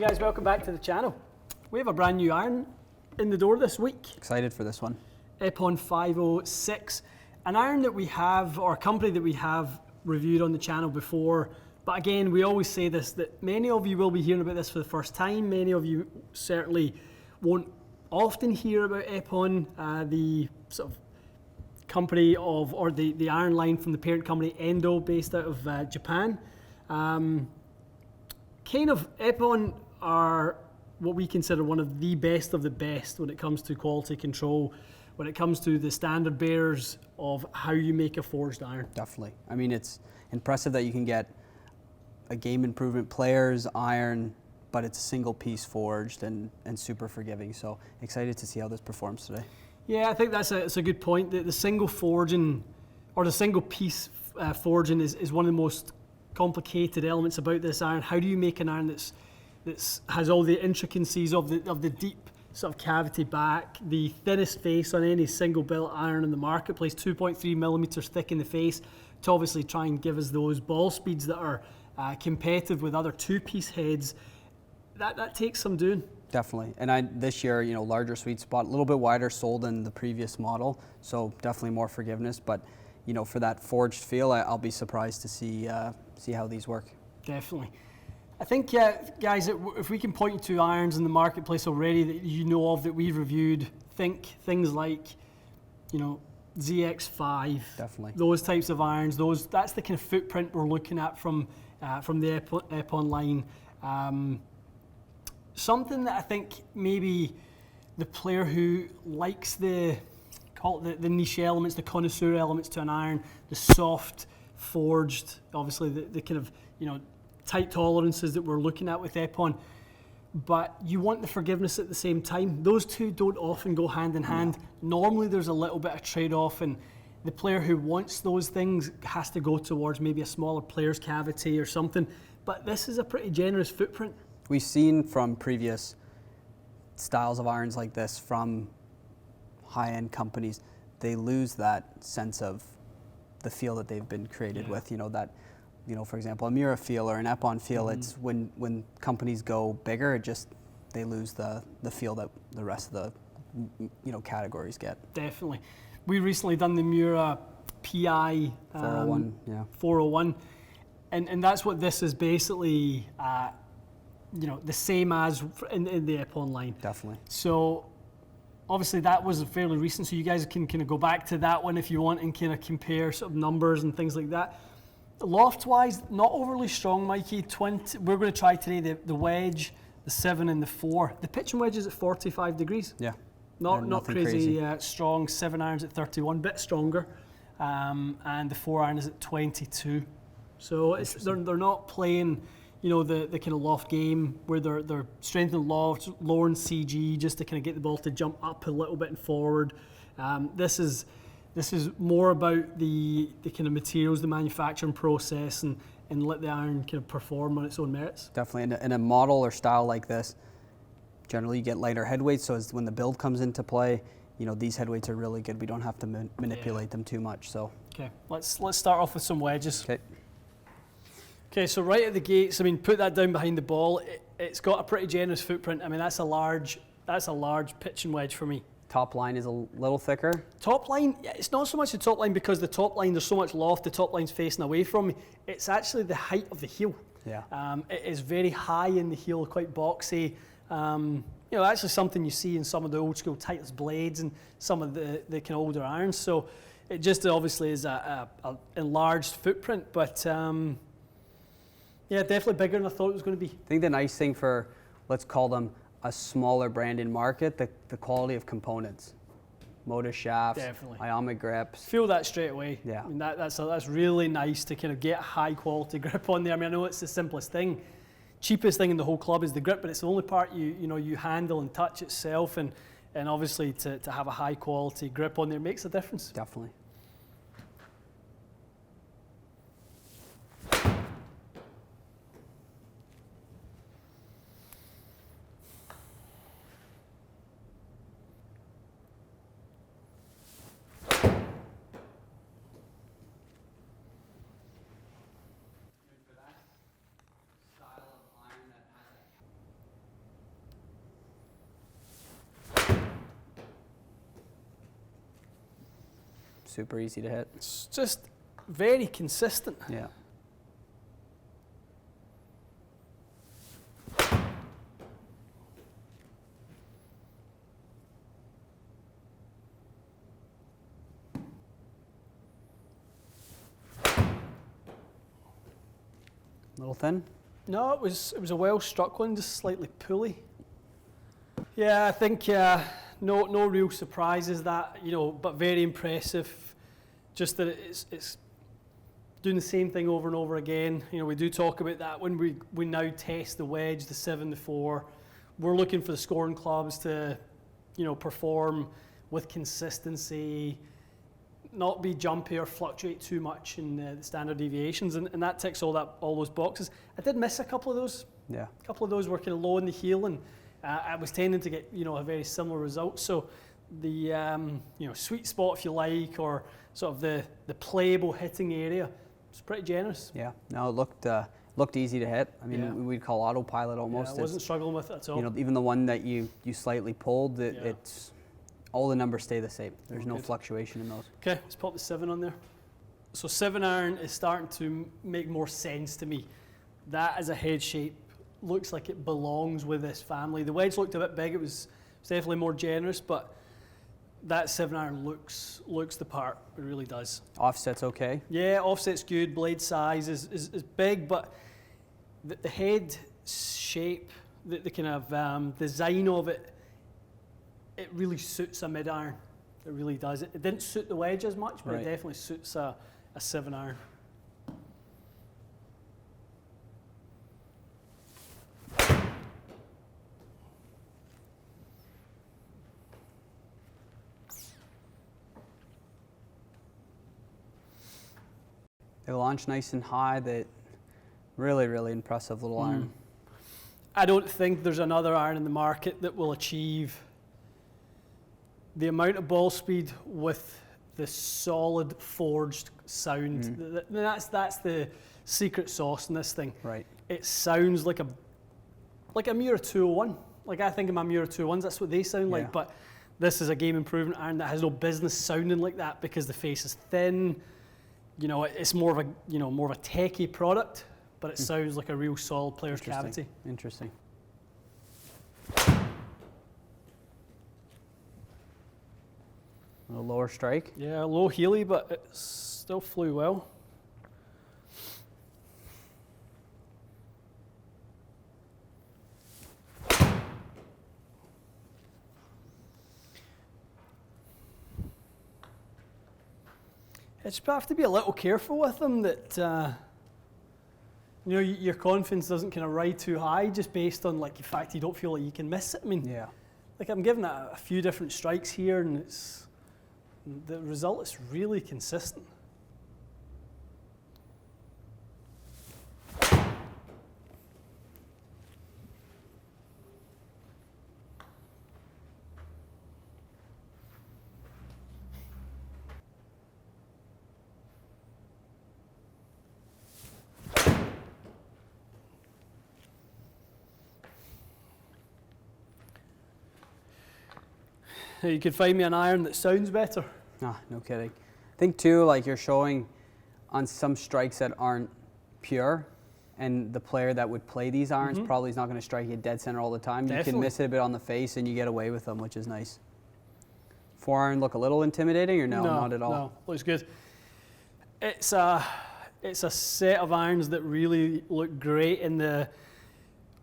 guys, welcome back to the channel. We have a brand new iron in the door this week. Excited for this one. Epon 506, an iron that we have, or a company that we have reviewed on the channel before. But again, we always say this, that many of you will be hearing about this for the first time. Many of you certainly won't often hear about Epon, the sort of company of, or the iron line from the parent company Endo, based out of Japan. Epon are what we consider one of the best when it comes to quality control, when it comes to the standard bearers of how you make a forged iron. Definitely. I mean, it's impressive that you can get a game improvement player's iron, but it's a single piece forged and super forgiving. So excited to see how this performs today. Yeah, I think that's a good point. The single forging, or the single piece forging is one of the most complicated elements about this iron. How do you make an iron that's has all the intricacies of the deep sort of cavity back, the thinnest face on any single billet iron in the marketplace, 2.3 millimeters thick in the face, to obviously try and give us those ball speeds that are competitive with other two-piece heads. That takes some doing. Definitely. And this year, larger sweet spot, a little bit wider sole than the previous model, so definitely more forgiveness. But for that forged feel, I'll be surprised to see how these work. Definitely. I think, guys, if we can point you to irons in the marketplace already that you know of that we've reviewed, think things like, ZX5. Definitely. Those types of irons. That's the kind of footprint we're looking at from the Epon line. Something that I think maybe the player who likes the niche elements, the connoisseur elements to an iron, the soft forged, obviously the kind of tight tolerances that we're looking at with Epon, but you want the forgiveness at the same time. Those two don't often go hand in hand. Normally there's a little bit of trade-off, and the player who wants those things has to go towards maybe a smaller player's cavity or something, but this is a pretty generous footprint. We've seen from previous styles of irons like this from high-end companies, they lose that sense of the feel that they've been created with, for example, a Mira feel or an Epon feel. It's when companies go bigger, they lose the feel that the rest of the categories get. Definitely. We recently done the Mira PI 401, and that's what this is basically. The same as in the Epon line. Definitely. So obviously that was fairly recent, so you guys can kind of go back to that one if you want and kind of compare sort of numbers and things like that. Loft-wise, not overly strong, Mikey. We're going to try today the wedge, the 7 and the 4. The pitching wedge is at 45 degrees. Yeah. Not crazy. Strong. 7 irons at 31, bit stronger, and the 4 iron is at 22. So they're not playing the kind of loft game where they're strengthening loft, lowering CG just to kind of get the ball to jump up a little bit and forward. This is more about the kind of materials, the manufacturing process, and let the iron kind of perform on its own merits. Definitely. In a model or style like this, generally you get lighter headweights, so when the build comes into play, these headweights are really good. We don't have to manipulate them too much. So. Okay, let's start off with some wedges. Okay, so right at the gates, put that down behind the ball. It's got a pretty generous footprint. That's a large pitching wedge for me. Top line is a little thicker. Top line, it's not so much the top line because the top line, there's so much loft, the top line's facing away from me. It's actually the height of the heel. Yeah. It is very high in the heel, quite boxy. Actually something you see in some of the old school Titleist blades and some of the kind of older irons. So it just obviously is a enlarged footprint, but definitely bigger than I thought it was going to be. I think the nice thing for, let's call them a smaller brand in market, the quality of components. Motor shafts, ionic grips. Feel that straight away. Yeah. That's really nice to kind of get a high quality grip on there. I know it's the simplest thing. Cheapest thing in the whole club is the grip, but it's the only part you handle and touch itself, and obviously to have a high quality grip on there makes a difference. Definitely. super easy to hit. It's just very consistent. Yeah. A little thin? No, it was a well struck one, just slightly pulley. Yeah, I think no real surprises that, but very impressive. Just that it's doing the same thing over and over again. We do talk about that when we now test the wedge, the 7, the 4. We're looking for the scoring clubs to, perform with consistency, not be jumpy or fluctuate too much in the standard deviations, and that ticks all those boxes. I did miss a couple of those. Yeah. A couple of those were kind of low in the heel, and I was tending to get a very similar result. So the sweet spot, if you like, or sort of the playable hitting area, it's pretty generous. Yeah. No, it looked easy to hit. I mean, we'd call autopilot almost. Yeah, I wasn't struggling with it at all. Even the one that you slightly pulled, it's all the numbers stay the same. There's no fluctuation in those. Okay, let's pop the 7 on there. So 7 iron is starting to make more sense to me. That as a head shape looks like it belongs with this family. The wedge looked a bit big. It was definitely more generous, but that 7 iron looks the part. It really does. Offset's okay? Yeah, offset's good. Blade size is big, but the head shape, the kind of design of it, it really suits a mid iron. It really does. It didn't suit the wedge as much, but it definitely suits a 7 iron. They launch nice and high. That really, really impressive little iron. I don't think there's another iron in the market that will achieve the amount of ball speed with the solid forged sound. That's the secret sauce in this thing. Right. It sounds like a Mura 201. Like I think of my Mura 201s, that's what they sound like. But this is a game improvement iron that has no business sounding like that because the face is thin. It's more of a techie product, but it sounds like a real solid player's cavity. Interesting. A lower strike. Yeah, low heely, but it still flew well. You just have to be a little careful with them that your confidence doesn't kind of ride too high just based on the fact you don't feel like you can miss it. I mean, I'm giving it a few different strikes here, and the result is really consistent. You could find me an iron that sounds better. Ah, no kidding. I think too, you're showing on some strikes that aren't pure, and the player that would play these irons probably is not going to strike you dead center all the time. Definitely. You can miss it a bit on the face, and you get away with them, which is nice. 4 iron look a little intimidating, or no, not at all? No, looks good. It's a set of irons that really look great in the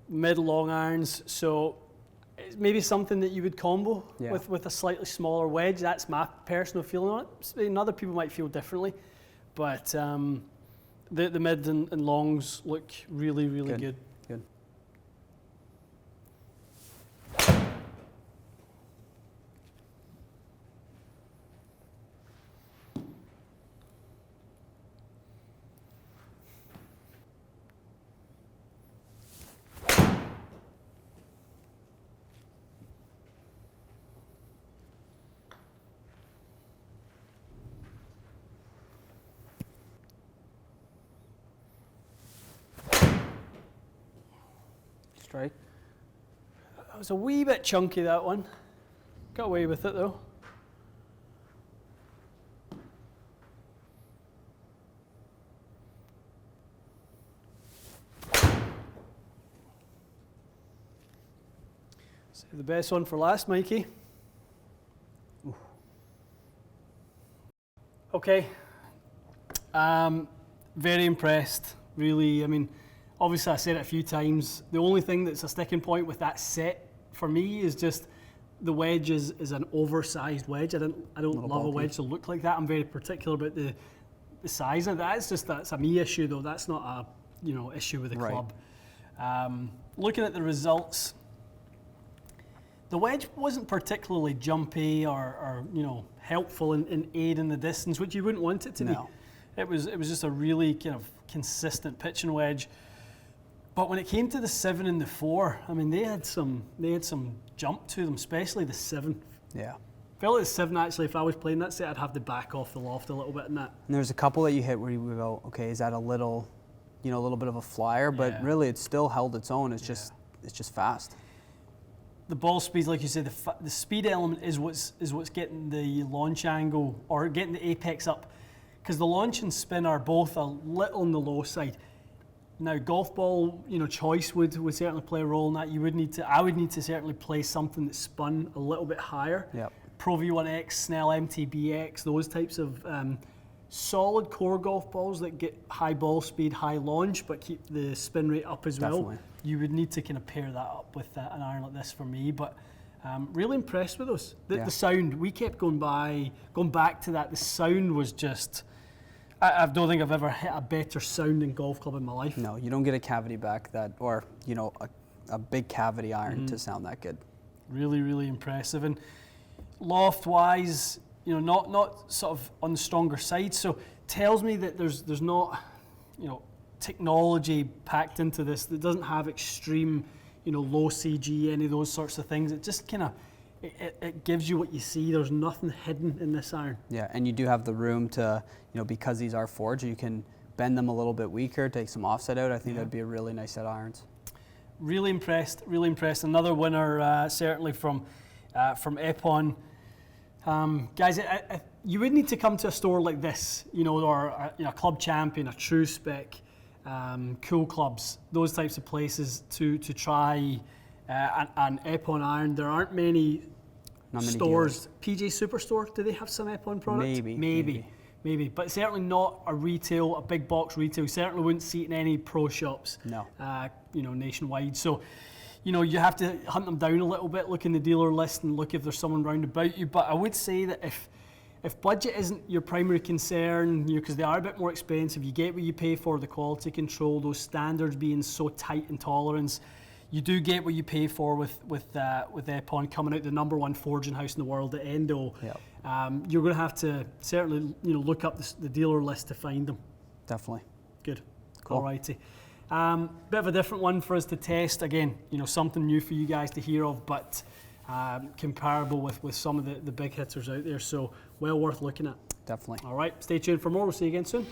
mid-long irons. So it's maybe something that you would combo with a slightly smaller wedge. That's my personal feeling on it. And other people might feel differently, but the mid and longs look really, really good. Good. Strike. It was a wee bit chunky, that one. Got away with it though. Save the best one for last, Mikey. Ooh. Okay. Very impressed, really. I mean, obviously I said it a few times. The only thing that's a sticking point with that set for me is just the wedge is an oversized wedge. I don't love a wedge to look like that. I'm very particular about the size of that. That's a me issue though. That's not a issue with the club. Looking at the results, the wedge wasn't particularly jumpy or helpful in aid in the distance, which you wouldn't want it to be. It was just a really kind of consistent pitching wedge. But when it came to the 7 and the 4, I mean, they had some jump to them, especially the 7. Yeah. I felt like the 7 actually, if I was playing that set, I'd have to back off the loft a little bit in that. And there's a couple that you hit where you would go, okay, is that a little bit of a flyer? But really, it still held its own. It's just fast. The ball speed, like you said, the speed element is what's getting the launch angle or getting the apex up, because the launch and spin are both a little on the low side. Now, golf ball, choice would certainly play a role in that. I would need to certainly play something that spun a little bit higher. Yep. Pro V1X, Snell MTBX, those types of solid core golf balls that get high ball speed, high launch, but keep the spin rate up as well. You would need to kind of pair that up with an iron like this for me. But really impressed with those. The sound, we kept going back to that. The sound was just. I don't think I've ever hit a better sounding golf club in my life. No, you don't get a cavity back or a big cavity iron to sound that good. Really, really impressive. And loft-wise, not sort of on the stronger side. So tells me that there's not, technology packed into this that doesn't have extreme, low CG, any of those sorts of things. It just kind of. It gives you what you see. There's nothing hidden in this iron. Yeah, and you do have the room to, because these are forged, you can bend them a little bit weaker, take some offset out. I think that'd be a really nice set of irons. Really impressed, really impressed. Another winner, certainly from Epon. Guys, you would need to come to a store like this, or a Club Champion, a True Spec, Cool Clubs, those types of places to try an Epon iron. There aren't many stores. PJ Superstore, do they have some Epon products? Maybe, but certainly not a big box retail. You certainly wouldn't see it in any pro shops. No. Nationwide. So, you have to hunt them down a little bit, look in the dealer list and look if there's someone round about you. But I would say that if budget isn't your primary concern, because they are a bit more expensive, you get what you pay for, the quality control, those standards being so tight in tolerance. You do get what you pay for with Epon coming out the #1 forging house in the world at Endo. Yep. You're going to have to certainly look up the dealer list to find them. Definitely. Good. Cool. Alrighty. Bit of a different one for us to test. Again, something new for you guys to hear of, but comparable with some of the big hitters out there. So well worth looking at. Definitely. All right. Stay tuned for more. We'll see you again soon.